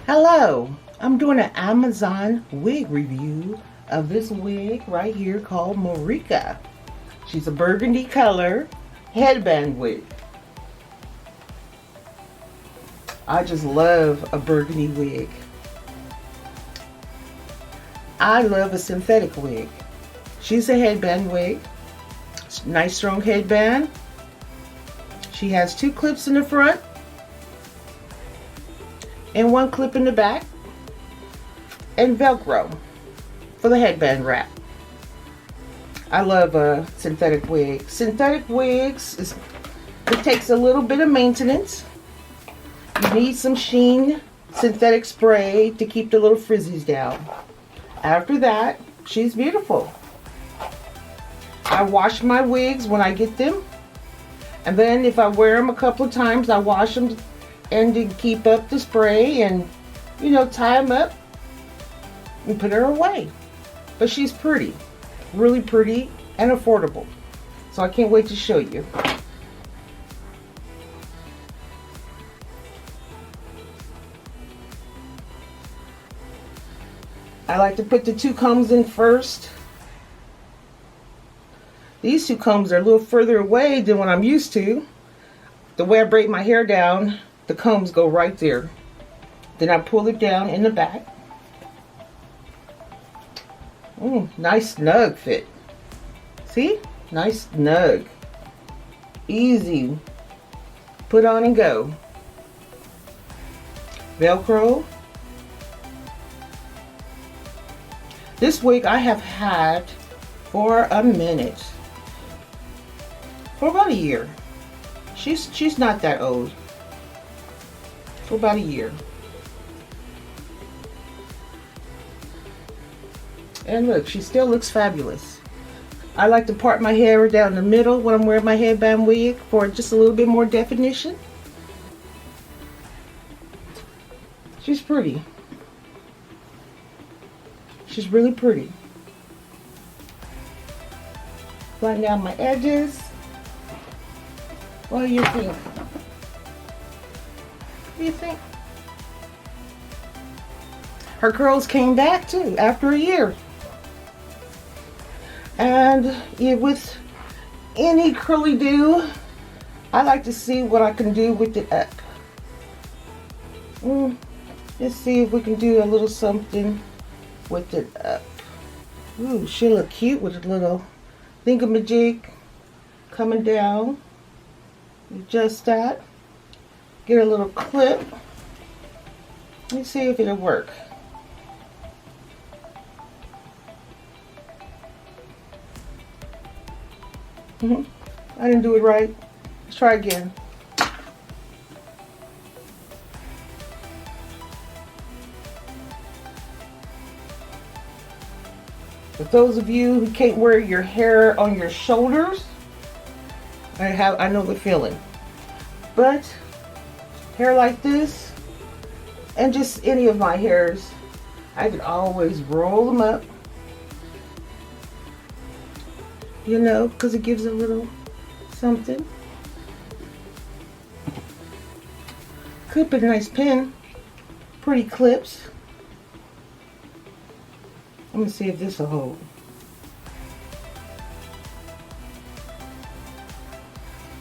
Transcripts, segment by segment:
Hello, I'm doing an Amazon wig review of this wig right here called MORICA. She's a burgundy color headband wig. I just love a burgundy wig. I love a synthetic wig. She's a headband wig. Nice strong headband. She has 2 clips in the front and 1 clip in the back, and Velcro for the headband wrap. I love a synthetic wig. Synthetic wigs, it takes a little bit of maintenance. You need some sheen synthetic spray to keep the little frizzies down. After that, she's beautiful. I wash my wigs when I get them, and then if I wear them a couple of times, I wash them and to keep up the spray and, you know, tie them up and put her away. But she's pretty, really pretty and affordable. So I can't wait to show you. I like to put the 2 combs in first. These 2 combs are a little further away than what I'm used to. The way I braid my hair down, the combs go right there. Then I pull it down in the back. Nice snug fit. See? Nice snug. Easy. Put on and go. Velcro. This wig I have had for a minute. For about a year. She's not that old. For about a year. And look, she still looks fabulous. I like to part my hair down the middle when I'm wearing my headband wig for just a little bit more definition. She's pretty. She's really pretty. Flatten down my edges. What do you think? What do you think? Her curls came back too after a year. And with any curly do, I like to see what I can do with it up. Let's see if we can do a little something with it up. Ooh, she look cute with a little thingamajig coming down. Adjust that. Get a little clip. Let me see if it'll work. I didn't do it right. Let's try again. For those of you who can't wear your hair on your shoulders, I know the feeling. But hair like this, and just any of my hairs, I can always roll them up. You know, because it gives a little something. Clip it, a nice pin. Pretty clips. Let me see if this will hold.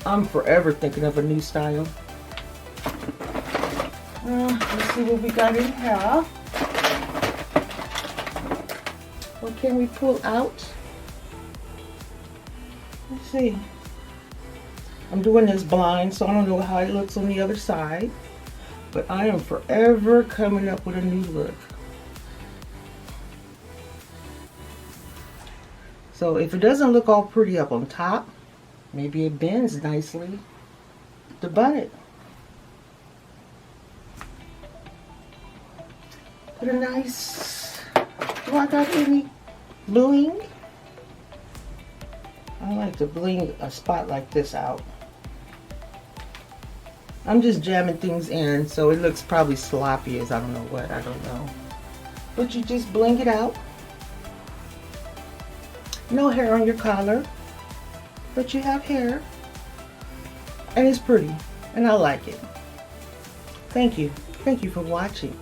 I'm forever thinking of a new style. Let's see what we got in here. What can we pull out? Let's see. I'm doing this blind, so I don't know how it looks on the other side. But I am forever coming up with a new look. So if it doesn't look all pretty up on top, maybe it bends nicely to bun it. Put a nice, do I got any bling? I like to bling a spot like this out. I'm just jamming things in, so it looks probably sloppy as I don't know what, I don't know. But you just bling it out. No hair on your collar, but you have hair. And it's pretty, and I like it. Thank you. Thank you for watching.